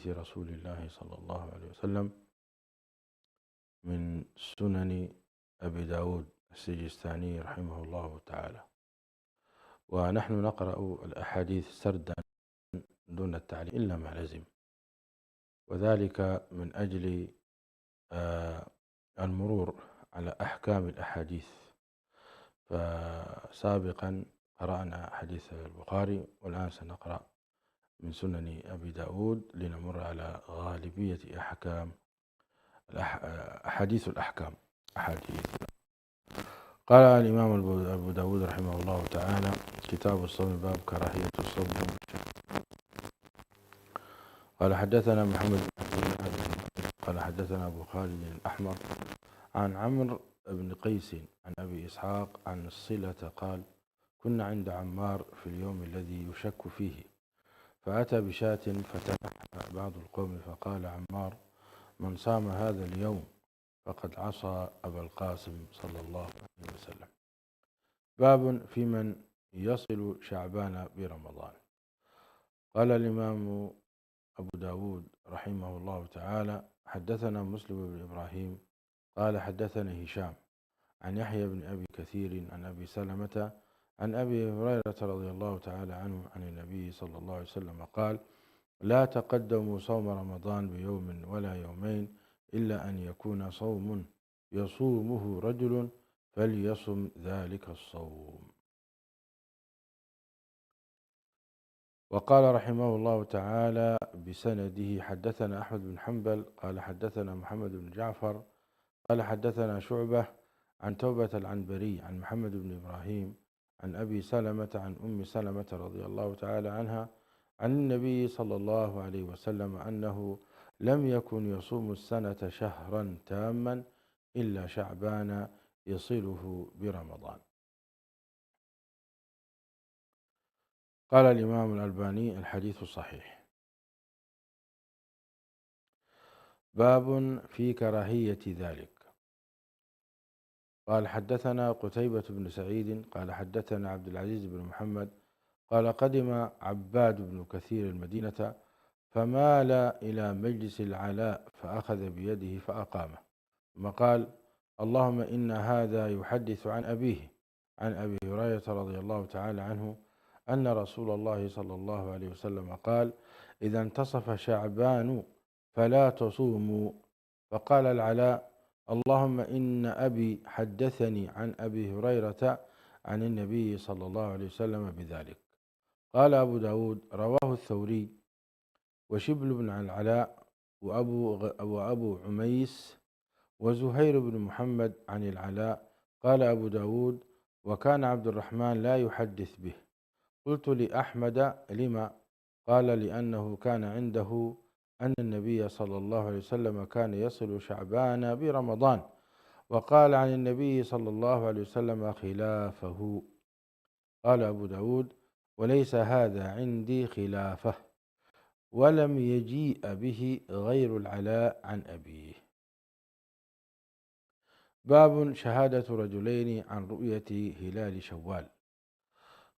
رسول الله صلى الله عليه وسلم من سنن أبي داود السجستاني رحمه الله تعالى. ونحن نقرأ الأحاديث سردا دون التعليق إلا ما لزم، وذلك من أجل المرور على أحكام الأحاديث. فسابقا قرأنا حديث البخاري، والآن سنقرأ من سنن أبي داود لنمر على غالبية أحاديث الأحكام. قال الإمام أبو داود رحمه الله تعالى: كتاب الصوم، باب كراهية الصوم. قال حدثنا محمد قال حدثنا أبو خالد الأحمر عن عمرو بن قيس عن أبي إسحاق عن الصلة قال: كنا عند عمار في اليوم الذي يشك فيه، فأتى بشاة فتنحى بعض القوم، فقال عمار: من صام هذا اليوم فقد عصى أبا القاسم صلى الله عليه وسلم. باب في من يصل شعبان برمضان. قال الإمام أبو داود رحمه الله تعالى: حدثنا مسلم بن إبراهيم قال حدثنا هشام عن يحيى بن أبي كثير عن أبي سلمة عن أبي هريرة رضي الله تعالى عنه عن النبي صلى الله عليه وسلم قال: لا تقدموا صوم رمضان بيوم ولا يومين إلا أن يكون صوم يصومه رجل فليصم ذلك الصوم. وقال رحمه الله تعالى بسنده: حدثنا أحمد بن حنبل قال حدثنا محمد بن جعفر قال حدثنا شعبة عن توبة العنبري عن محمد بن إبراهيم عن أبي سلمة عن أم سلمة رضي الله تعالى عنها عن النبي صلى الله عليه وسلم أنه لم يكن يصوم السنة شهرا تاما إلا شعبان يصله برمضان. قال الإمام الألباني: الحديث صحيح. باب في كراهية ذلك. قال حدثنا قتيبة بن سعيد قال حدثنا عبد العزيز بن محمد قال قدم عباد بن كثير المدينة فمال إلى مجلس العلاء فأخذ بيده فأقامه، ثم قال: اللهم إن هذا يحدث عن أبيه عن أبي هريرة رضي الله تعالى عنه أن رسول الله صلى الله عليه وسلم قال: إذا انتصف شعبان فلا تصوموا. فقال العلاء: اللهم إن أبي حدثني عن أبي هريرة عن النبي صلى الله عليه وسلم بذلك. قال أبو داود: رواه الثوري وشبل بن العلاء وأبو عميس وزهير بن محمد عن العلاء. قال أبو داود: وكان عبد الرحمن لا يحدث به. قلت لأحمد: لما؟ قال: لأنه كان عنده أن النبي صلى الله عليه وسلم كان يصل شعبان برمضان، وقال عن النبي صلى الله عليه وسلم خلافه. قال أبو داود: وليس هذا عندي خلافه، ولم يجيء به غير العلاء عن أبيه. باب شهادة رجلين عن رؤية هلال شوال.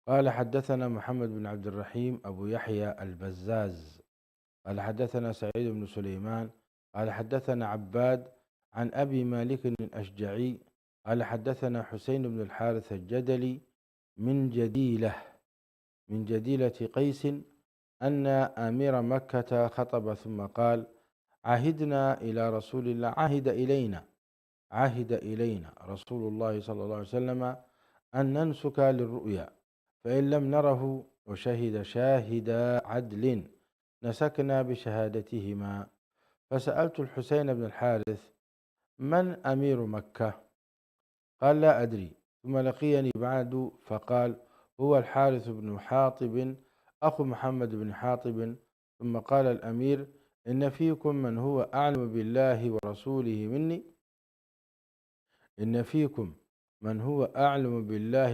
قال حدثنا محمد بن عبد الرحيم أبو يحيى البزاز قال حدثنا سعيد بن سليمان قال حدثنا عباد عن أبي مالك الأشجعي قال حدثنا حسين بن الحارث الجدلي من جديلة قيس أن أمير مكة خطب ثم قال: عهدنا إلى رسول الله عهد إلينا رسول الله صلى الله عليه وسلم أن ننسك للرؤيا، فإن لم نره وشهد شاهد عدل نسكنا بشهادتهما. فسألت الحسين بن الحارث: من أمير مكة؟ قال: لا أدري. ثم لقيني بعد فقال: هو الحارث بن حاطب أخو محمد بن حاطب. ثم قال الأمير: إن فيكم من هو أعلم بالله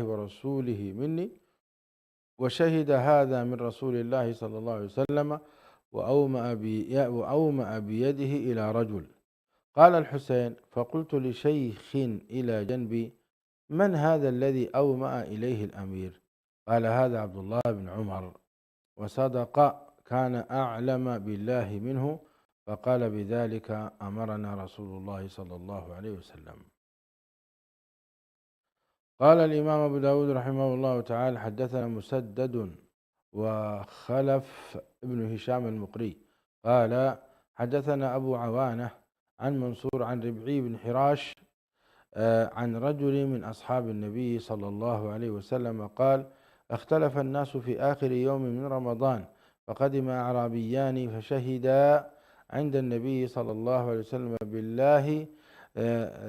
ورسوله مني وشهد هذا من رسول الله صلى الله عليه وسلم وأومأ بيده إلى رجل. قال الحسين: فقلت لشيخ إلى جنبي: من هذا الذي أومأ إليه الأمير؟ قال: هذا عبد الله بن عمر. وصدق كان أعلم بالله منه، فقال بذلك أمرنا رسول الله صلى الله عليه وسلم. قال الإمام أبو داود رحمه الله تعالى: حدثنا مسدد وخلف ابن هشام المقري قال حدثنا أبو عوانة عن منصور عن ربعي بن حراش عن رجل من أصحاب النبي صلى الله عليه وسلم قال: اختلف الناس في آخر يوم من رمضان، فقدم أعرابيان فشهدا عند النبي صلى الله عليه وسلم بالله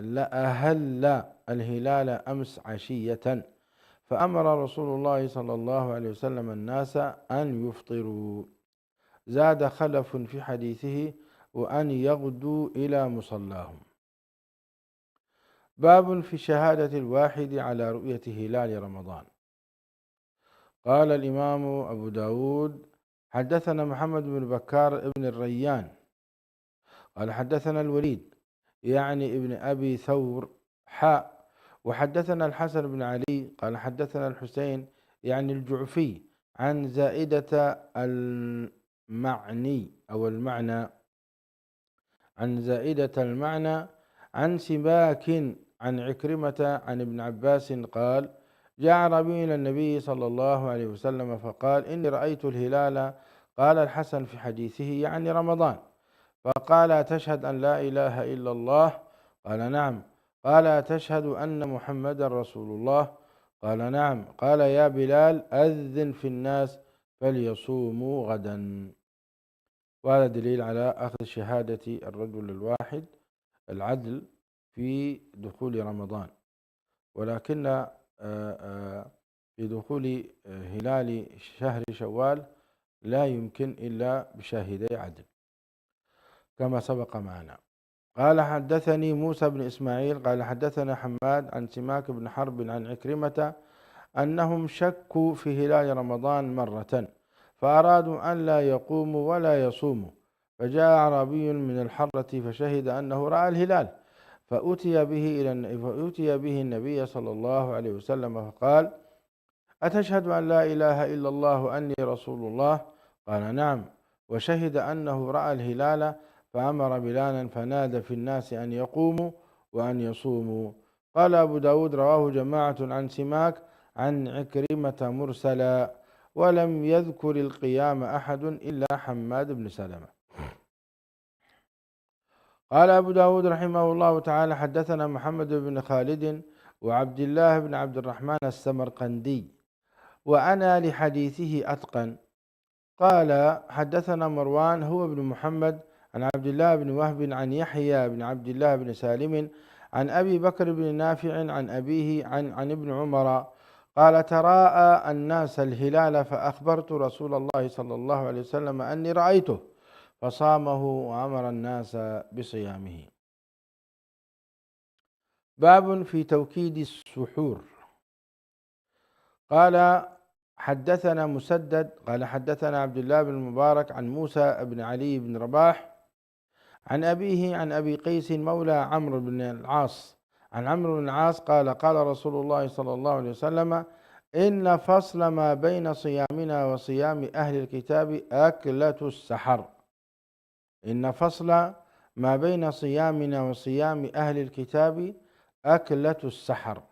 لأهل الهلال أمس عشية، فأمر رسول الله صلى الله عليه وسلم الناس أن يفطروا. زاد خلف في حديثه: وأن يغدوا إلى مصلاهم. باب في شهادة الواحد على رؤية هلال رمضان. قال الإمام أبو داود: حدثنا محمد بن بكار ابن الريان قال حدثنا الوليد يعني ابن أبي ثور وحدثنا الحسن بن علي قال حدثنا الحسين يعني الجعفي عن زائدة المعني أو المعنى عن زائدة المعنى عن سباك عن عكرمة عن ابن عباس قال: جاء أعرابي إلى النبي صلى الله عليه وسلم فقال: إني رأيت الهلال. قال الحسن في حديثه يعني رمضان، فقال: أتشهد أن لا إله إلا الله؟ قال: نعم. قال: أتشهد أن محمدا رسول الله؟ قال: نعم. قال: يا بلال أذن في الناس فليصوموا غدا. وهذا دليل على أخذ شهادة الرجل الواحد العدل في دخول رمضان، ولكن في دخول هلال شهر شوال لا يمكن إلا بشاهدي عدل كما سبق معنا. قال حدثني موسى بن إسماعيل قال حدثنا حماد عن سماك بن حرب عن عكرمة أنهم شكوا في هلال رمضان مرة، فأرادوا أن لا يقوموا ولا يصوموا، فجاء أعرابي من الحرة فشهد أنه رأى الهلال، فأتي به النبي صلى الله عليه وسلم فقال: أتشهد أن لا إله إلا الله وأني رسول الله؟ قال: نعم. وشهد أنه رأى الهلال، فأمر بلالا فنادى في الناس أن يقوموا وأن يصوموا. قال أبو داود: رواه جماعة عن سماك عن عكرمة مرسلا، ولم يذكر القيام أحد إلا حماد بن سلمة. قال أبو داود رحمه الله تعالى: حدثنا محمد بن خالد وعبد الله بن عبد الرحمن السمرقندي، وأنا لحديثه أتقن. قال حدثنا مروان هو بن محمد عن عبد الله بن وهب عن يحيى بن عبد الله بن سالم عن أبي بكر بن نافع عن أبيه عن ابن عمر قال: تراءى الناس الهلال فأخبرت رسول الله صلى الله عليه وسلم أني رأيته، فصامه وأمر الناس بصيامه. باب في توكيد السحور. قال حدثنا مسدد قال حدثنا عبد الله بن المبارك عن موسى بن علي بن رباح عن أبيه عن أبي قيس مولى عمرو بن العاص عن عمرو بن العاص قال: قال رسول الله صلى الله عليه وسلم: إن فصل ما بين صيامنا وصيام أهل الكتاب أكلة السحر. إن فصل ما بين صيامنا وصيام أهل الكتاب أكلة السحر.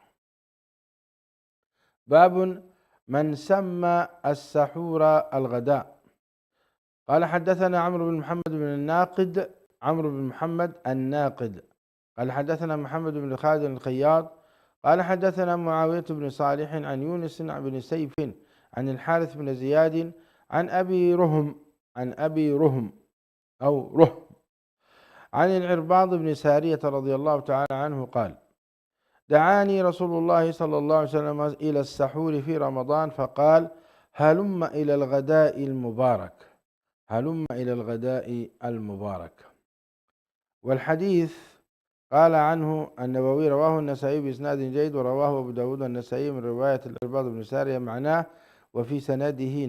باب من سمى السحور الغداء. قال حدثنا عمرو بن محمد الناقد قال حدثنا محمد بن خالد الخياط قال حدثنا معاوية بن صالح عن يونس بن سيف عن الحارث بن زياد عن أبي رهم عن العرباض بن سارية رضي الله تعالى عنه قال: دعاني رسول الله صلى الله عليه وسلم إلى السحور في رمضان فقال: هلم إلى الغداء المبارك. والحديث قال عنه النووي: رواه النسائي بإسناد جيد، ورواه أبو داود النسائي من رواية العرباض بن سارية معناه وفي سنده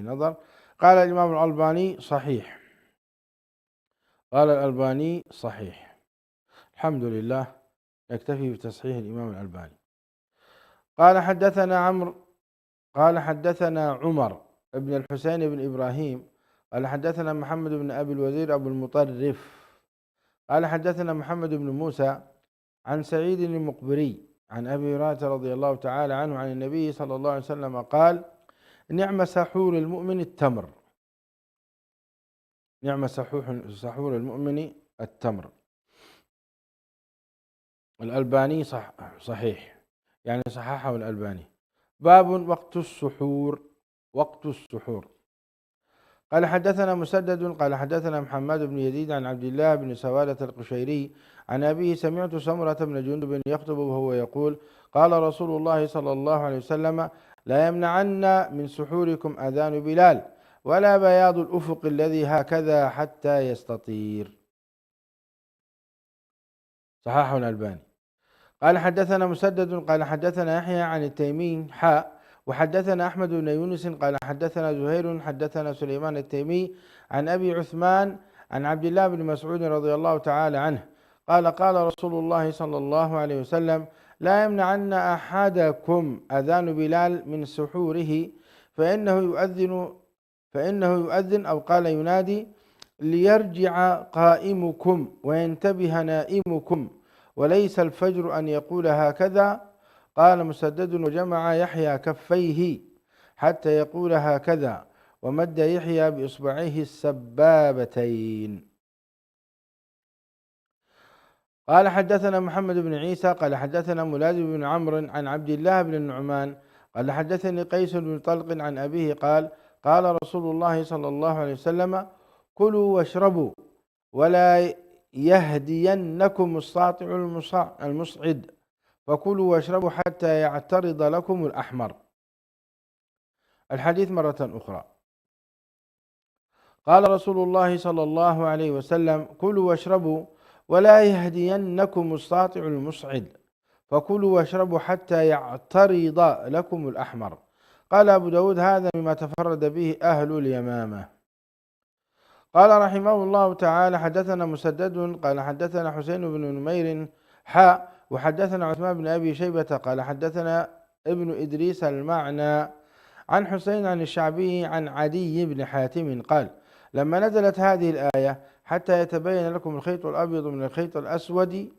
نظر. قال الإمام الألباني صحيح. الحمد لله، نكتفي بتصحيح الإمام الألباني. قال حدثنا عمر بن الحسين بن إبراهيم قال حدثنا محمد بن أبي الوزير أبو المطرف قال حدثنا محمد بن موسى عن سعيد المقبري عن أبي هريرة رضي الله تعالى عنه عن النبي صلى الله عليه وسلم قال: نعم سحور المؤمن التمر. نعم سحور المؤمن التمر. الألباني صحيح، يعني صححه الألباني. باب وقت السحور. وقت السحور. قال حدثنا مسدد قال حدثنا محمد بن يزيد عن عبد الله بن سوالة القشيري عن أبيه سمعت سمرة بن جندب يخطب وهو يقول: قال رسول الله صلى الله عليه وسلم: لا يمنعن من سحوركم أذان بلال ولا بياض الأفق الذي هكذا حتى يستطير. صححه الألباني. قال حدثنا مسدد قال حدثنا يحيى عن التيمي وحدثنا أحمد بن يونس قال حدثنا زهير حدثنا سليمان التيمي عن أبي عثمان عن عبد الله بن مسعود رضي الله تعالى عنه قال: قال رسول الله صلى الله عليه وسلم: لا يمنعن أحدكم أذان بلال من سحوره فإنه يؤذن أو قال ينادي: ليرجع قائمكم وينتبه نائمكم، وليس الفجر أن يقول هكذا. قال مسدد: وجمع يحيى كفيه حتى يقول هكذا، ومد يحيى بإصبعيه السبابتين. قال حدثنا محمد بن عيسى قال حدثنا ملازم بن عمرو عن عبد الله بن النعمان قال حدثني قيس بن طلق عن أبيه قال: قال رسول الله صلى الله عليه وسلم: كلوا واشربوا ولا يهدينكم الساطع المصعد، فكلوا واشربوا حتى يعترض لكم الأحمر. الحديث مرة أخرى. قال رسول الله صلى الله عليه وسلم: كلوا واشربوا ولا يهدينكم الساطع المصعد، فكلوا واشربوا حتى يعترض لكم الأحمر. قال أبو داود: هذا مما تفرد به أهل اليمامة. قال رحمه الله تعالى: حدثنا مسدد قال حدثنا حسين بن نمير وحدثنا عثمان بن أبي شيبة قال حدثنا ابن إدريس المعنى عن حسين عن الشعبي عن عدي بن حاتم قال: لما نزلت هذه الآية: حتى يتبين لكم الخيط الأبيض من الخيط الأسود،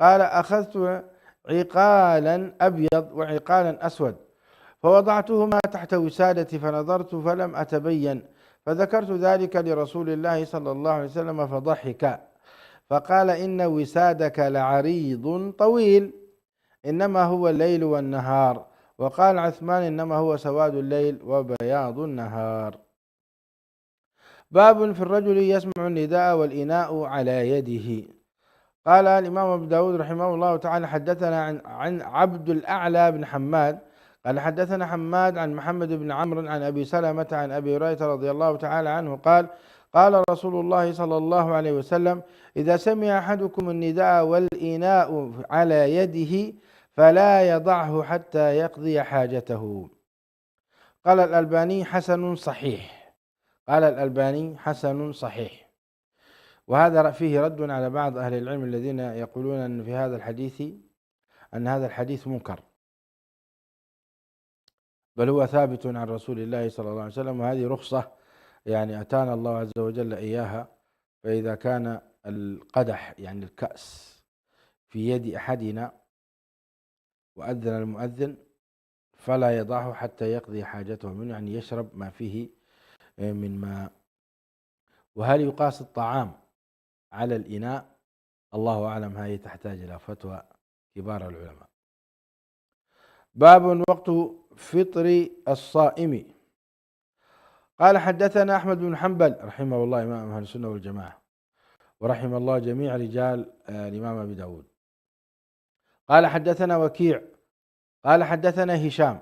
قال: أخذت عقالا أبيض وعقالا أسود فوضعتهما تحت وسادتي فنظرت فلم أتبين، فذكرت ذلك لرسول الله صلى الله عليه وسلم فضحك فقال: إن وسادك لعريض طويل، إنما هو الليل والنهار. وقال عثمان: إنما هو سواد الليل وبياض النهار. باب في الرجل يسمع النداء والإناء على يده. قال الإمام أبو داود رحمه الله تعالى: حدثنا عن عبد الأعلى بن حماد قال حدثنا حماد عن محمد بن عمرو عن أبي سلمة عن أبي هريرة رضي الله تعالى عنه قال: قال رسول الله صلى الله عليه وسلم: إذا سمع أحدكم النداء والإناء على يده فلا يضعه حتى يقضي حاجته. قال الألباني: حسن صحيح. قال الألباني: حسن صحيح. وهذا فيه رد على بعض أهل العلم الذين يقولون أن في هذا الحديث هذا الحديث منكر، بل هو ثابت عن رسول الله صلى الله عليه وسلم، وهذه رخصة يعني أتانا الله عز وجل إياها. فإذا كان القدح يعني الكأس في يد أحدنا وأذن المؤذن فلا يضعه حتى يقضي حاجته منه، يعني يشرب ما فيه من ماء. وهل يقاس الطعام على الإناء؟ الله أعلم، هذه تحتاج إلى فتوى كبار العلماء. باب وقت فطر الصائم. قال حدثنا أحمد بن حنبل رحمه الله إمام أهل السنة والجماعة ورحم الله جميع رجال الإمام أبي داود. قال حدثنا وكيع قال حدثنا هشام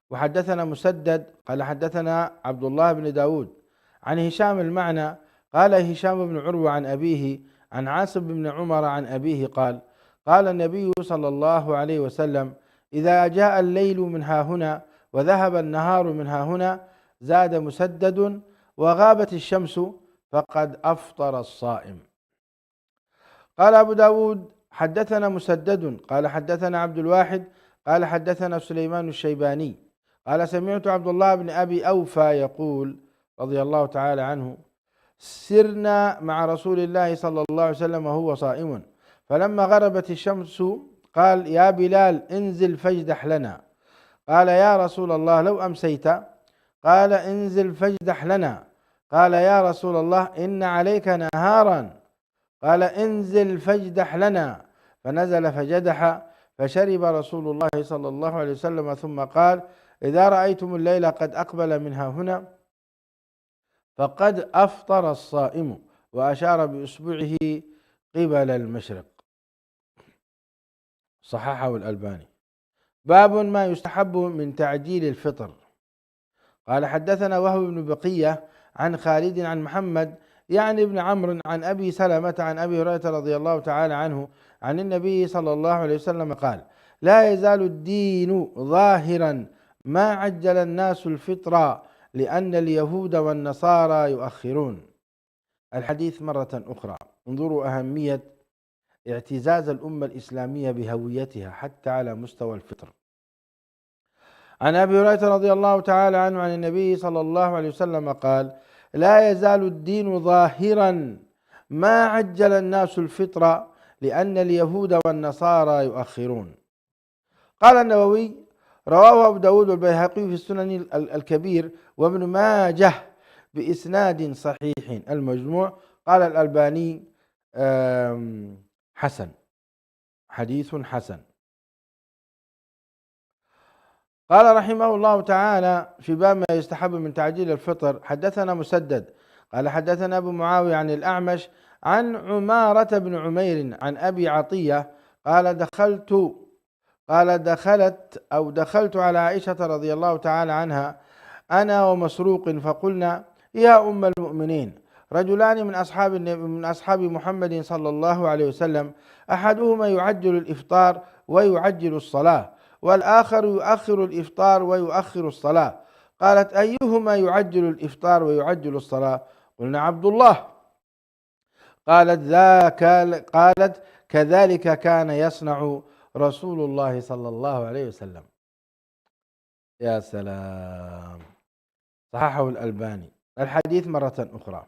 وحدثنا مسدد قال حدثنا عبد الله بن داود عن هشام المعنى. قال هشام بن عروة عن أبيه عن عاصم بن عمر عن أبيه قال: قال النبي صلى الله عليه وسلم: إذا جاء الليل من هاهنا وذهب النهار من هاهنا زاد مسدد وغابت الشمس فقد أفطر الصائم. قال أبو داود: حدثنا مسدد قال حدثنا عبد الواحد قال حدثنا سليمان الشيباني قال سمعت عبد الله بن أبي أوفى يقول رضي الله تعالى عنه: سرنا مع رسول الله صلى الله عليه وسلم وهو صائم، فلما غربت الشمس قال: يا بلال انزل فاجدح لنا. قال: يا رسول الله لو أمسيت. قال: انزل فاجدح لنا. قال: يا رسول الله إن عليك نهارا. قال: انزل فاجدح لنا. فنزل فجدح، فشرب رسول الله صلى الله عليه وسلم، ثم قال: إذا رأيتم الليل قد أقبل منها هنا فقد أفطر الصائم، وأشار بإصبعه قبل المشرق. صححه الألباني. باب ما يستحب من تعجيل الفطر. قال حدثنا وهب بن بقية عن خالد عن محمد يعني ابن عمرو عن أبي سلمة عن أبي هريرة رضي الله تعالى عنه عن النبي صلى الله عليه وسلم قال: لا يزال الدين ظاهرا ما عجل الناس الفطر لأن اليهود والنصارى يؤخرون. الحديث مرة أخرى. انظروا أهمية اعتزاز الأمة الإسلامية بهويتها حتى على مستوى الفطر. عن أبي هريرة رضي الله تعالى عنه عن النبي صلى الله عليه وسلم قال: لا يزال الدين ظاهرا ما عجل الناس الفطر لأن اليهود والنصارى يؤخرون. قال النووي: رواه أبو داود والبيهقي في السنن الكبير وابن ماجه بإسناد صحيح المجموع. قال الألباني: حسن، حديث حسن. قال رحمه الله تعالى في باب ما يستحب من تعجيل الفطر: حدثنا مسدد قال حدثنا أبو معاوية عن الأعمش عن عمارة بن عمير عن أبي عطية قال دخلت على عائشة رضي الله تعالى عنها أنا ومسروق فقلنا: يا أم المؤمنين، رجلان من أصحاب محمد صلى الله عليه وسلم أحدهما يعجل الإفطار ويعجل الصلاة، والآخر يؤخر الإفطار ويؤخر الصلاة. قالت: أيهما يعجل الإفطار ويعجل الصلاة؟ قلنا: عبد الله. قالت: كذلك كان يصنع رسول الله صلى الله عليه وسلم. يا سلام. صححه الألباني. الحديث مرة أخرى.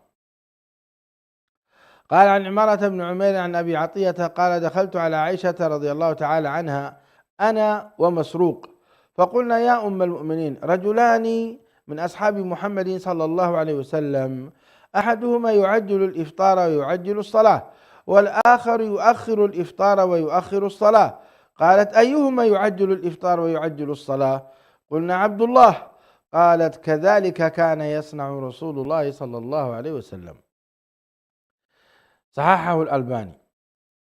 قال عن عمارة بن عمير عن أبي عطية قال: دخلت على عائشة رضي الله تعالى عنها أنا ومسروق فقلنا: يا أم المؤمنين، رجلان من أصحاب محمد صلى الله عليه وسلم أحدهما يعجل الإفطار ويعجل الصلاة، والآخر يؤخر الإفطار ويؤخر الصلاة. قالت: أيهما يعجل الإفطار ويعجل الصلاة؟ قلنا: عبد الله. قالت: كذلك كان يصنع رسول الله صلى الله عليه وسلم. صححه الألباني.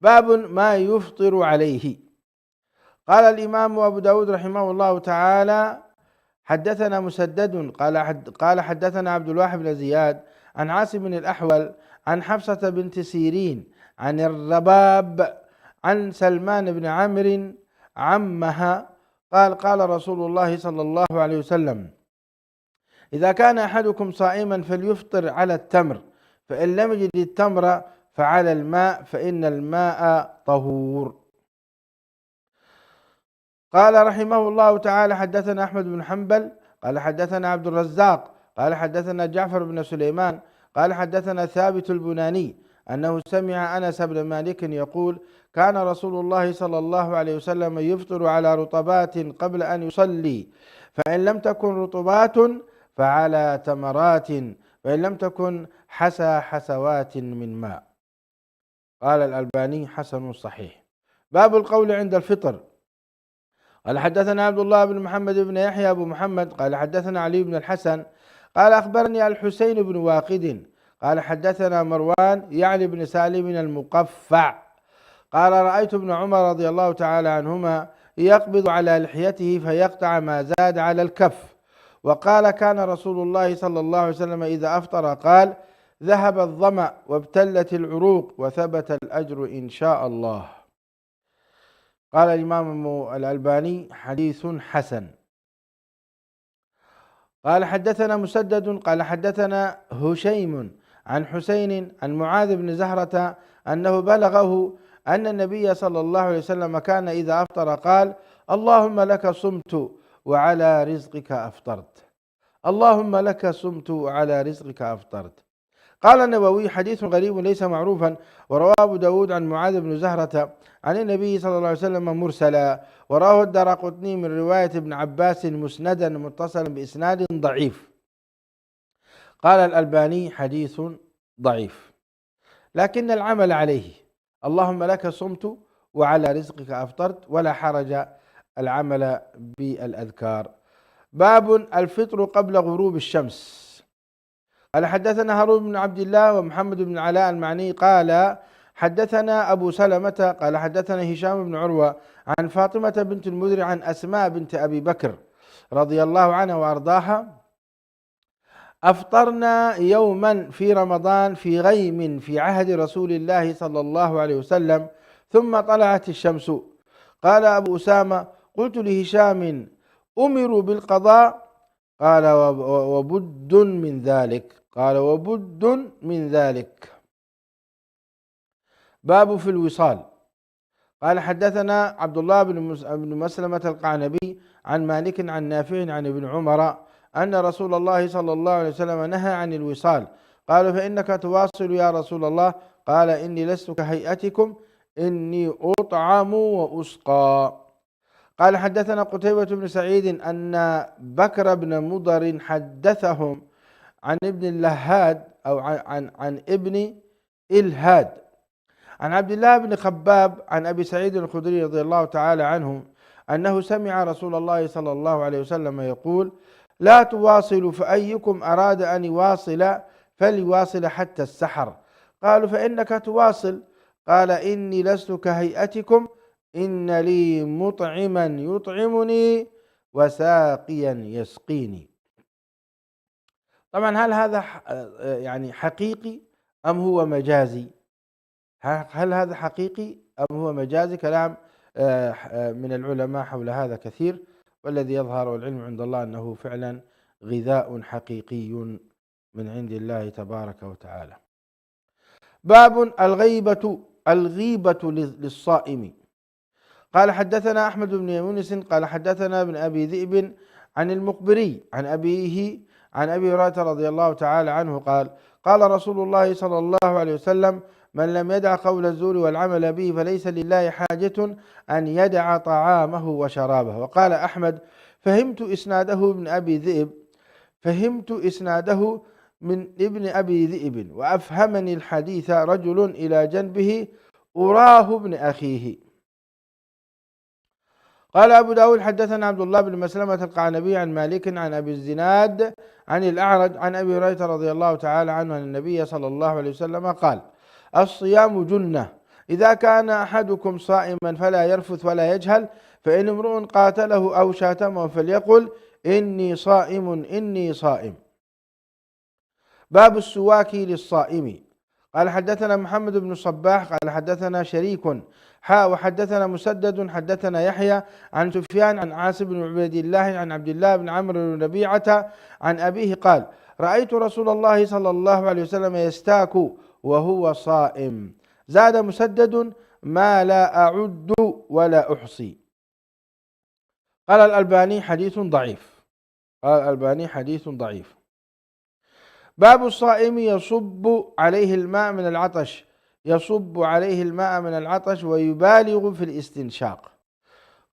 باب ما يفطر عليه. قال الإمام أبو داود رحمه الله تعالى: حدثنا مسدد قال حدثنا عبد الواحد بن زياد عن عاصم بن الأحول عن حفصة بنت سيرين عن الرباب عن سلمان بن عمرو عمها قال رسول الله صلى الله عليه وسلم: إذا كان أحدكم صائما فليفطر على التمر، فإن لم يجد التمر فعلى الماء، فإن الماء طهور. قال رحمه الله تعالى: حدثنا أحمد بن حنبل قال حدثنا عبد الرزاق قال حدثنا جعفر بن سليمان قال حدثنا ثابت البناني أنه سمع أنس بن مالك يقول: كان رسول الله صلى الله عليه وسلم يفطر على رطبات قبل أن يصلي، فإن لم تكن رطبات فعلى تمرات، فإن لم تكن حسوات من ماء. قال الألباني: حسن صحيح. باب القول عند الفطر. قال حدثنا عبد الله بن محمد بن يحيى أبو محمد قال حدثنا علي بن الحسن قال أخبرني الحسين بن واقد قال حدثنا مروان يعني بن سالم المقفع قال: رأيت ابن عمر رضي الله تعالى عنهما يقبض على لحيته فيقطع ما زاد على الكف. وقال: كان رسول الله صلى الله عليه وسلم إذا أفطر قال: ذهب الظمأ وابتلت العروق وثبت الأجر إن شاء الله. قال الإمام الألباني: حديث حسن. قال حدثنا مسدد قال حدثنا هشيم عن حسين عن معاذ بن زهرة أنه بلغه أن النبي صلى الله عليه وسلم كان إذا أفطر قال: اللهم لك صمت وعلى رزقك أفطرت. اللهم لك صمت وعلى رزقك أفطرت. قال النووي: حديث غريب ليس معروفا، ورواه أبو داود عن معاذ بن زهرة عن النبي صلى الله عليه وسلم مرسلا، وراه الدارقطني من رواية ابن عباس مسندا متصلا بإسناد ضعيف. قال الألباني: حديث ضعيف، لكن العمل عليه. اللهم لك صمت وعلى رزقك أفطرت، ولا حرج العمل بالأذكار. باب الفطر قبل غروب الشمس. قال حدثنا هارون بن عبد الله ومحمد بن علاء المعني قال حدثنا أبو سلمة قال حدثنا هشام بن عروة عن فاطمة بنت المنذر عن أسماء بنت أبي بكر رضي الله عنها وأرضاها: أفطرنا يوما في رمضان في غيم في عهد رسول الله صلى الله عليه وسلم، ثم طلعت الشمس. قال أبو أسامة: قلت لهشام: أمروا بالقضاء؟ قال: وبد من ذلك. قال: وبد من ذلك. باب في الوصال. قال حدثنا عبد الله بن مسلمة القعنبي عن مالك عن نافع عن ابن عمر أن رسول الله صلى الله عليه وسلم نهى عن الوصال. قالوا: فإنك تواصل يا رسول الله؟ قال: إني لست كهيئتكم، إني أطعم وأسقى. قال حدثنا قتيبة بن سعيد أن بكر بن مضر حدثهم عن ابن اللهاد أو عن ابن الهاد عن عبد الله بن خباب عن أبي سعيد الخدري رضي الله تعالى عنه أنه سمع رسول الله صلى الله عليه وسلم يقول: لا تواصلوا، فأيكم أراد أن يواصل فليواصل حتى السحر. قالوا: فإنك تواصل؟ قال: إني لست كهيئتكم، إن لي مطعما يطعمني وساقيا يسقيني. طبعا هل هذا يعني حقيقي أم هو مجازي؟ هل هذا حقيقي أم هو مجازي؟ كلام من العلماء حول هذا كثير، والذي يظهر والعلم عند الله أنه فعلا غذاء حقيقي من عند الله تبارك وتعالى. باب الغيبة للصائم. قال حدثنا أحمد بن يونس قال حدثنا ابن أبي ذئب عن المقبري عن أبيه عن أبي هريرة رضي الله تعالى عنه قال: قال رسول الله صلى الله عليه وسلم: من لم يدع قول الزور والعمل به فليس لله حاجة أن يدع طعامه وشرابه. وقال أحمد: فهمت إسناده من ابن أبي ذئب، وأفهمني الحديث رجل إلى جنبه أراه ابن أخيه. قال أبو داود حدثنا عبد الله بن مسلمة القعنبي عن مالك عن أبي الزناد عن الأعرج عن أبي هريرة رضي الله تعالى عنه أن النبي صلى الله عليه وسلم قال: الصيام جنة، إذا كان أحدكم صائما فلا يرفث ولا يجهل، فإن امرؤ قاتله أو شاتمه فليقل: إني صائم إني صائم. باب السواك للصائم. قال حدثنا محمد بن الصباح قال حدثنا شريك وحدثنا مسدد حدثنا يحيى عن سفيان عن عاصم بن عبيد الله عن عبد الله بن عمرو بن ربيعة عن أبيه قال: رأيت رسول الله صلى الله عليه وسلم يستاك وهو صائم. زاد مسدد: ما لا أعد ولا أحصي. قال الألباني: حديث ضعيف. باب الصائم يصب عليه الماء من العطش ويبالغ في الاستنشاق.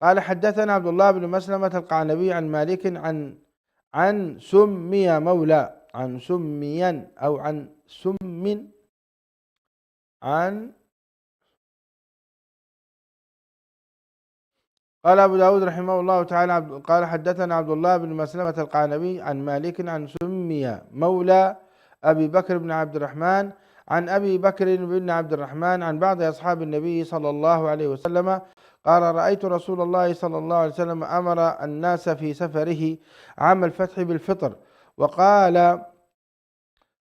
قال حدثنا عبد الله بن مسلمة القعنبي عن مالك عن سمي مولى عن سميا أو عن سم عن قال أبو داود رحمه الله تعالى قال حدثنا عبد الله بن مسلمة القعنبي عن مالك عن سمي مولى أبي بكر بن عبد الرحمن عن أبي بكر بن عبد الرحمن عن بعض أصحاب النبي صلى الله عليه وسلم قال: رأيت رسول الله صلى الله عليه وسلم أمر الناس في سفره عام الفتح بالفطر، وقال: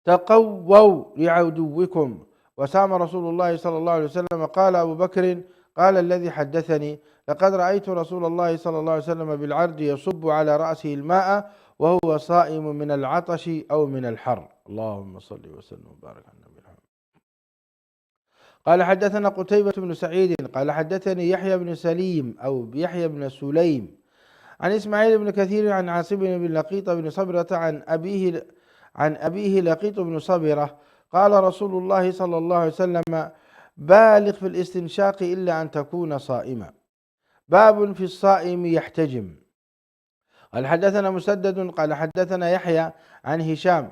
تقووا لعدوكم. وسام رسول الله صلى الله عليه وسلم. قال أبو بكر: قال الذي حدثني: لقد رأيت رسول الله صلى الله عليه وسلم بالعرج يصب على رأسه الماء وهو صائم من العطش أو من الحر. اللهم صل وسلم وبارك على النبي محمد. قال حدثنا قتيبة بن سعيد قال حدثني يحيى بن سليم أو يحيى بن سليم عن إسماعيل بن كثير عن عاصم بن لقيط بن صبرة عن أبيه لقيط بن صبرة قال رسول الله صلى الله عليه وسلم: بالغ في الاستنشاق إلا أن تكون صائما. باب في الصائم يحتجم. قال حدثنا مسدد قال حدثنا يحيى عن هشام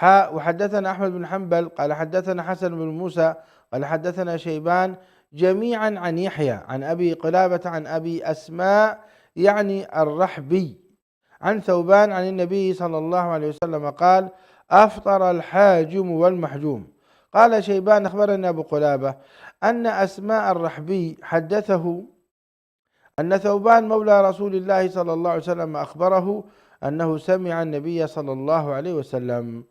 وحدثنا أحمد بن حنبل قال حدثنا حسن بن موسى قال حدثنا شيبان جميعا عن يحيى عن أبي قلابة عن أبي أسماء يعني الرحبي عن ثوبان عن النبي صلى الله عليه وسلم قال: أفطر الحاجم والمحجوم. قال شيبان: أخبرنا أبو قلابة أن أسماء الرحبي حدثه أن ثوبان مولى رسول الله صلى الله عليه وسلم أخبره أنه سمع النبي صلى الله عليه وسلم.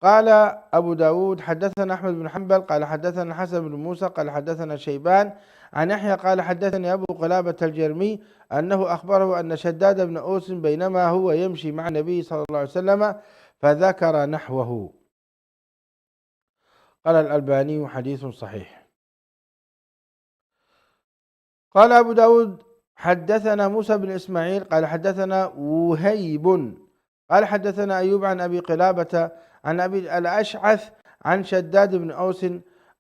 قال أبو داود حدثنا أحمد بن حنبل قال حدثنا حسن بن موسى قال حدثنا شيبان عن يحيى قال حدثني أبو قلابة الجرمي أنه أخبره أن شداد بن أوس بينما هو يمشي مع النبي صلى الله عليه وسلم فذكر نحوه. قال الألباني: حديث صحيح. قال أبو داود حدثنا موسى بن إسماعيل قال حدثنا وهيب قال حدثنا أيوب عن أبي قلابة عن أبي الأشعث عن شداد بن أوس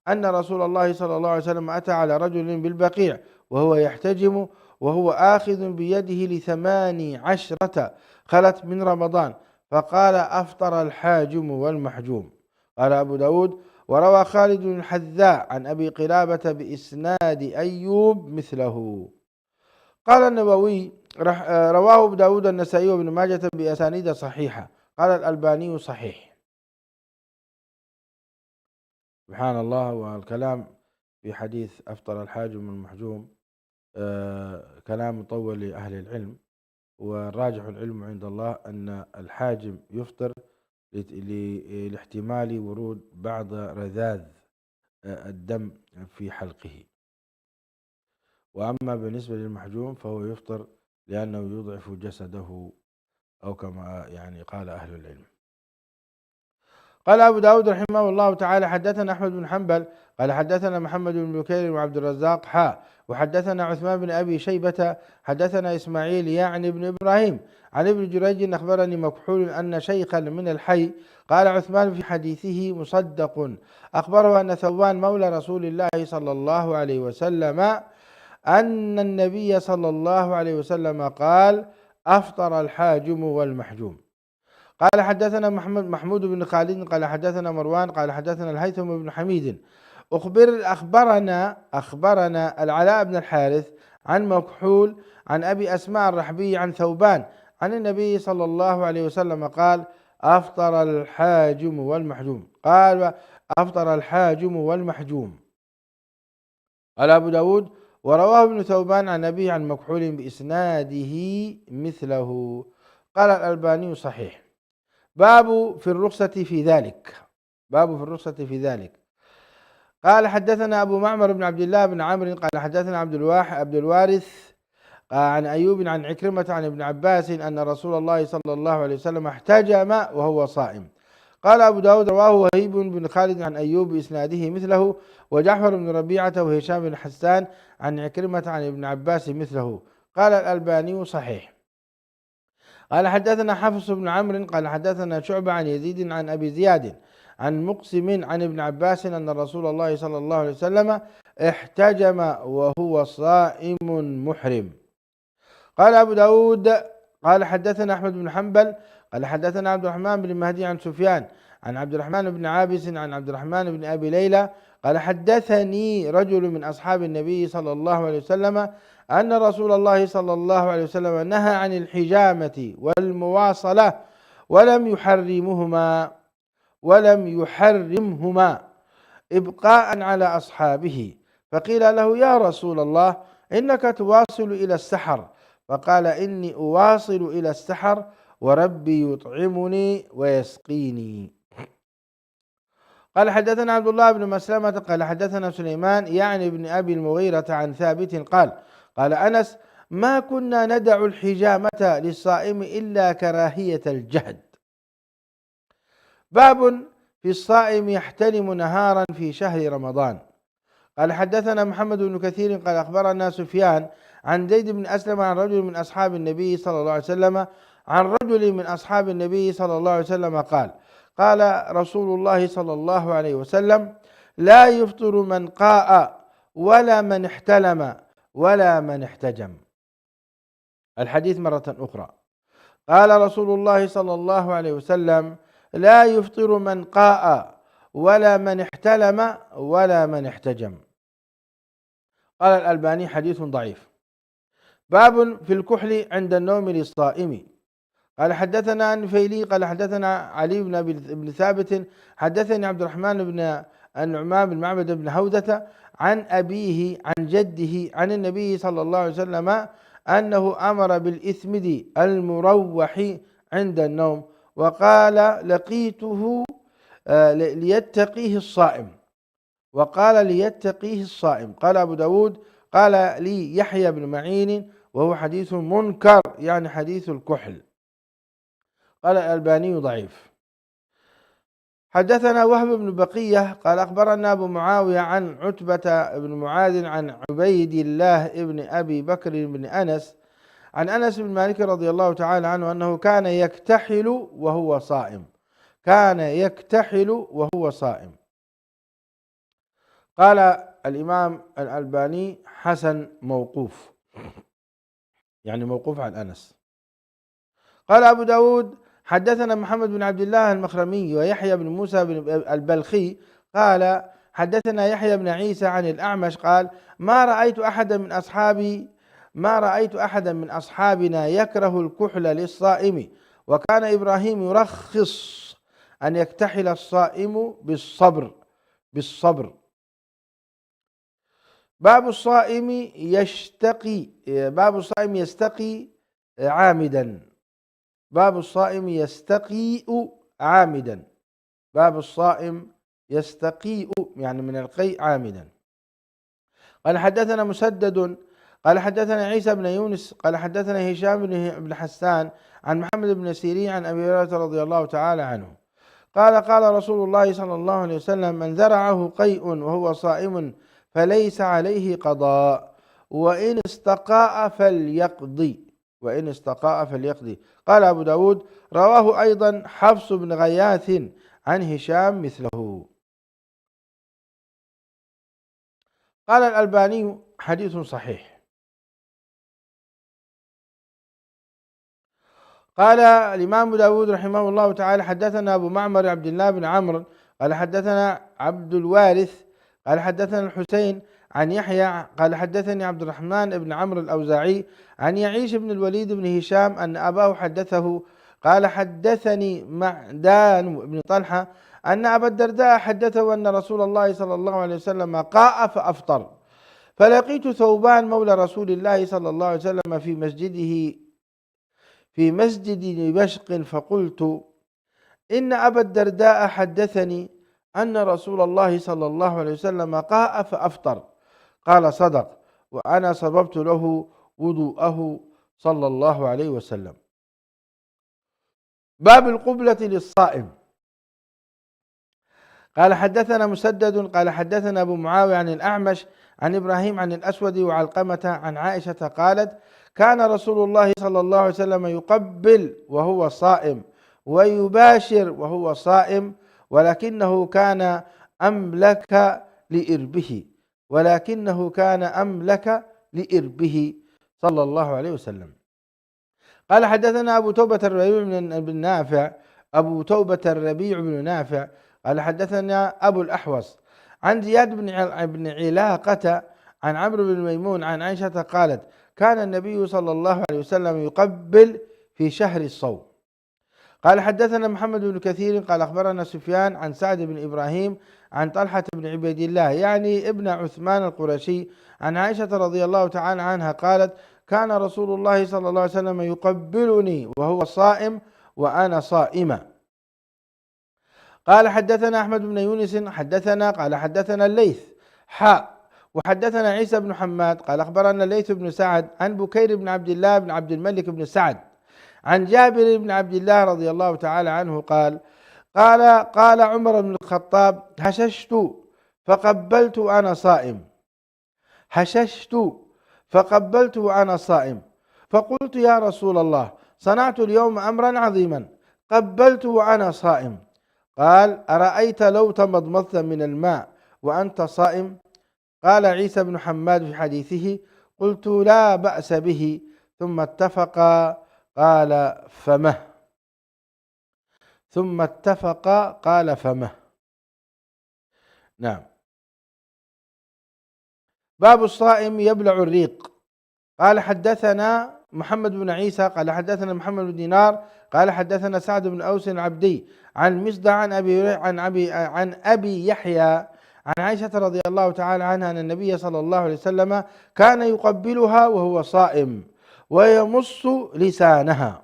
أن رسول الله صلى الله عليه وسلم أتى على رجل بالبقيع وهو يحتجم وهو آخذ بيده ل18 خلت من رمضان فقال: أفطر الحاجم والمحجوم. قال أبو داود: وروى خالد الحذاء عن أبي قلابة بإسناد أيوب مثله. قال النووي: رواه أبو داود النسائي وابن ماجة بأسانيد صحيحة. قال الألباني: صحيح. سبحان الله. والكلام في حديث أفطر الحاجم والمحجوم كلام مطول لأهل العلم، والراجح العلم عند الله أن الحاجم يفطر لاحتمال ورود بعض رذاذ الدم في حلقه، وأما بالنسبة للمحجوم فهو يفطر لأنه يضعف جسده أو كما يعني قال أهل العلم. قال أبو داود رحمه الله تعالى حدثنا أحمد بن حنبل قال حدثنا محمد بن بكير وعبد الرزاق وحدثنا عثمان بن أبي شيبة حدثنا إسماعيل يعني بن إبراهيم عن ابن جريج أخبرني مكحول أن شيخا من الحي قال عثمان في حديثه مصدق أخبره أن ثوبان مولى رسول الله صلى الله عليه وسلم أن النبي صلى الله عليه وسلم قال: أفطر الحاجم والمحجوم. قال حدثنا محمود بن خالد قال حدثنا مروان قال حدثنا الهيثم بن حميد أخبرنا العلاء بن الحارث عن مكحول عن أبي أسماء الرحبي عن ثوبان عن النبي صلى الله عليه وسلم قال: أفطر الحاجم والمحجوم. قال: أفطر الحاجم والمحجوم. قال أبو داود: ورواه ابن ثوبان عن أبيه عن مكحول بإسناده مثله. قال الألباني: صحيح. باب في الرخصة في ذلك. قال حدثنا أبو معمر بن عبد الله بن عمرو قال حدثنا عبد الوارث عن أيوب عن عكرمة عن ابن عباس أن رسول الله صلى الله عليه وسلم احتجم وهو صائم. قال أبو داود: رواه وهيب بن خالد عن أيوب بإسناده مثله، وجعفر بن ربيعة وهشام بن حسان عن عكرمة عن ابن عباس مثله. قال الألباني: صحيح. قال حدثنا حفص بن عمرو قال حدثنا شعبة عن يزيد عن أبي زياد عن مقسم عن ابن عباس أن رسول الله صلى الله عليه وسلم احتجم وهو صائم محرم. قال أبو داود قال حدثنا أحمد بن حنبل قال حدثنا عبد الرحمن بن مهدي عن سفيان عن عبد الرحمن بن عابس عن عبد الرحمن بن أبي ليلى قال حدثني رجل من أصحاب النبي صلى الله عليه وسلم أن رسول الله صلى الله عليه وسلم نهى عن الحجامة والمواصلة ولم يحرمهما إبقاء على أصحابه، فقيل له: يا رسول الله إنك تواصل إلى السحر، فقال: إني أواصل إلى السحر وربي يطعمني ويسقيني. قال حدثنا عبد الله بن مسلمة قال حدثنا سليمان يعني بن أبي المغيرة عن ثابت قال أنس: ما كنا ندع الحجامة للصائم إلا كراهية الجهد. باب في الصائم يحتلم نهارا في شهر رمضان. قال حدثنا محمد بن كثير قال أخبرنا سفيان عن زيد بن أسلم عن رجل من أصحاب النبي صلى الله عليه وسلم عن رجل من أصحاب النبي صلى الله عليه وسلم قال قال رسول الله صلى الله عليه وسلم لا يفطر من قاء ولا من احتلم ولا من احتجم. الحديث مرة أخرى، قال رسول الله صلى الله عليه وسلم لا يفطر من قاء ولا من احتلم ولا من احتجم. قال الألباني حديث ضعيف. باب في الكحل عند النوم للصائم. قال حدثنا النفيلي قال حدثنا علي بن ثابت حدثني عبد الرحمن بن النعمان بن معبد بن هودة عن أبيه عن جده عن النبي صلى الله عليه وسلم أنه أمر بالإثمد المروح عند النوم وقال لقيته ليتقيه الصائم، وقال ليتقيه الصائم. قال أبو داود قال لي يحيى بن معين وهو حديث منكر، يعني حديث الكحل. قال الألباني ضعيف. حدثنا وهب بن بقية قال أخبرنا أبو معاوية عن عتبة بن معاذ عن عبيد الله بن أبي بكر بن أنس عن أنس بن مالك رضي الله تعالى عنه أنه كان يكتحل وهو صائم، كان يكتحل وهو صائم. قال الإمام الألباني حسن موقوف، يعني موقوف عن أنس. قال أبو داود حدثنا محمد بن عبد الله المخرمي ويحيى بن موسى بن البلخي قال حدثنا يحيى بن عيسى عن الأعمش قال ما رأيت أحدا من أصحابنا يكره الكحل للصائم، وكان إبراهيم يرخص أن يكتحل الصائم بالصبر. باب الصائم يستقي عامدا. باب الصائم يستقيء عامدا. باب الصائم يستقيء يعني من القيء عامدا. قال حدثنا مسدد قال حدثنا عيسى بن يونس قال حدثنا هشام بن حسان عن محمد بن سيرين عن أبي هريرة رضي الله تعالى عنه قال قال رسول الله صلى الله عليه وسلم من ذرعه قيء وهو صائم فليس عليه قضاء وإن استقاء فليقضي. قال أبو داود رواه أيضا حفص بن غياث عن هشام مثله. قال الألباني حديث صحيح. قال الإمام أبو داود رحمه الله تعالى حدثنا أبو معمر عبد الله بن عمرو قال حدثنا عبد الوارث قال حدثنا الحسين عن يحيى قال حدثني عبد الرحمن بن عمرو الأوزاعي عن يعيش بن الوليد بن هشام أن أباه حدثه قال حدثني معدان بن طلحة أن أبا الدرداء حدثه أن رسول الله صلى الله عليه وسلم قاء فأفطر، فلقيت ثوبان مولى رسول الله صلى الله عليه وسلم في مسجد دمشق فقلت إن أبا الدرداء حدثني أن رسول الله صلى الله عليه وسلم قاء فأفطر، قال صدق، وأنا صببت له وضوءه صلى الله عليه وسلم. باب القبلة للصائم. قال حدثنا مسدد قال حدثنا أبو معاوية عن الأعمش عن إبراهيم عن الأسود وعلقمة عن عائشة قالت كان رسول الله صلى الله عليه وسلم يقبل وهو صائم ويباشر وهو صائم ولكنه كان أملك لإربه صلى الله عليه وسلم. قال حدثنا أبو توبة الربيع بن نافع قال حدثنا أبو الأحوص عن زياد بن علاقة عن عمرو بن ميمون عن عائشة قالت كان النبي صلى الله عليه وسلم يقبل في شهر الصوم. قال حدثنا محمد بن كثير قال أخبرنا سفيان عن سعد بن إبراهيم عن طلحة بن عبيد الله يعني ابن عثمان القرشي عن عائشة رضي الله تعالى عنها قالت كان رسول الله صلى الله عليه وسلم يقبلني وهو صائم وأنا صائمة. قال حدثنا أحمد بن يونس قال حدثنا الليث وحدثنا عيسى بن حماد قال أخبرنا الليث بن سعد عن بكير بن عبد الله بن عبد الملك بن سعد عن جابر بن عبد الله رضي الله تعالى عنه قال عمر بن الخطاب هششت فقبلت أنا صائم، هششت فقبلته وأنا صائم، فقلت يا رسول الله صنعت اليوم أمرا عظيما قبلته وأنا صائم. قال أرأيت لو تمضمضت من الماء وأنت صائم؟ قال عيسى بن حماد في حديثه قلت لا بأس به، ثم اتفقا قال فمه. نعم. باب الصائم يبلع الريق. قال حدثنا محمد بن عيسى قال حدثنا محمد بن دينار قال حدثنا سعد بن أوس العبدي عن مصدع عن أبي يحيى عن عائشة رضي الله تعالى عنها أن النبي صلى الله عليه وسلم كان يقبلها وهو صائم ويمص لسانها.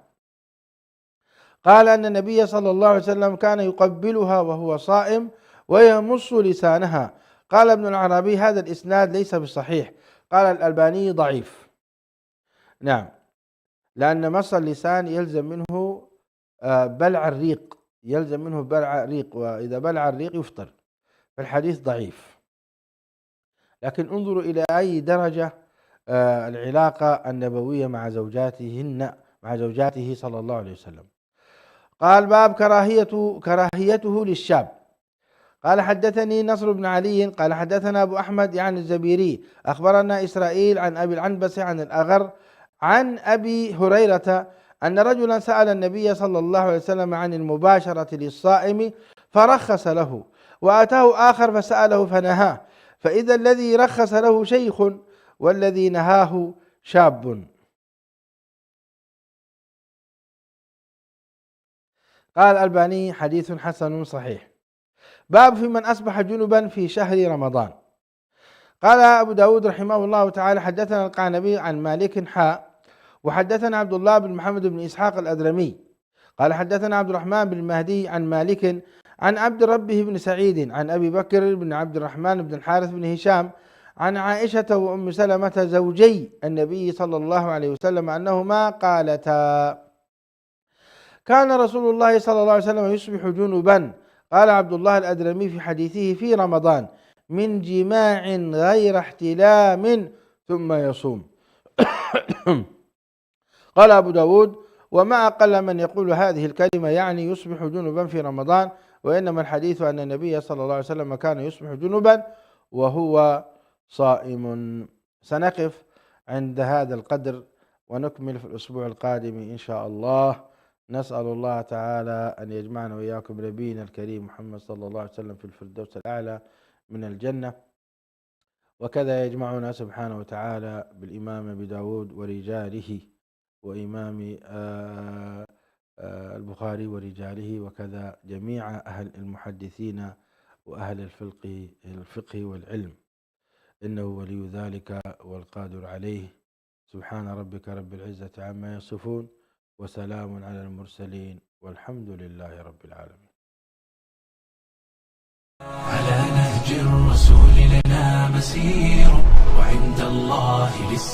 قال أن النبي صلى الله عليه وسلم كان يقبلها وهو صائم ويمص لسانها. قال ابن العربي هذا الإسناد ليس بصحيح. قال الألباني ضعيف. نعم، لأن مص اللسان يلزم منه بلع الريق، وإذا بلع الريق يفطر، فالحديث ضعيف. لكن انظروا إلى أي درجة العلاقة النبوية مع زوجاته صلى الله عليه وسلم. قال باب كراهيته للشاب. قال حدثني نصر بن علي قال حدثنا أبو أحمد يعني الزبيري أخبرنا إسرائيل عن أبي العنبس عن الأغر عن أبي هريرة أن رجلا سأل النبي صلى الله عليه وسلم عن المباشرة للصائم فرخص له، وأتاه آخر فسأله فنهاه، فإذا الذي رخص له شيخ والذي نهاه شاب. قال الألباني حديث حسن صحيح. باب في من أصبح جنبا في شهر رمضان. قال أبو داود رحمه الله تعالى حدثنا القعنبي عن مالك وحدثنا عبد الله بن محمد بن إسحاق الأدرمي قال حدثنا عبد الرحمن بن المهدي عن مالك عن عبد ربه بن سعيد عن أبي بكر بن عبد الرحمن بن الحارث بن هشام عن عائشة وأم سلمة زوجي النبي صلى الله عليه وسلم أنهما قالتا كان رسول الله صلى الله عليه وسلم يصبح جنبا. قال عبد الله الأدرمي في حديثه في رمضان من جماع غير احتلام ثم يصوم. قال أبو داود وما أقل من يقول هذه الكلمة يعني يصبح جنبا في رمضان، وإنما الحديث أن النبي صلى الله عليه وسلم كان يصبح جنبا وهو صائم. سنقف عند هذا القدر ونكمل في الأسبوع القادم إن شاء الله. نسأل الله تعالى أن يجمعنا وإياكم بنبينا الكريم محمد صلى الله عليه وسلم في الفردوس الأعلى من الجنة، وكذا يجمعنا سبحانه وتعالى بالإمام أبي داود ورجاله وإمام البخاري ورجاله، وكذا جميع أهل المحدثين وأهل الفقه والعلم، إنه ولي ذلك والقادر عليه. سبحان ربك رب العزة عما يصفون وسلام على المرسلين والحمد لله رب العالمين. على نهج الرسول لنا مسير، وعند الله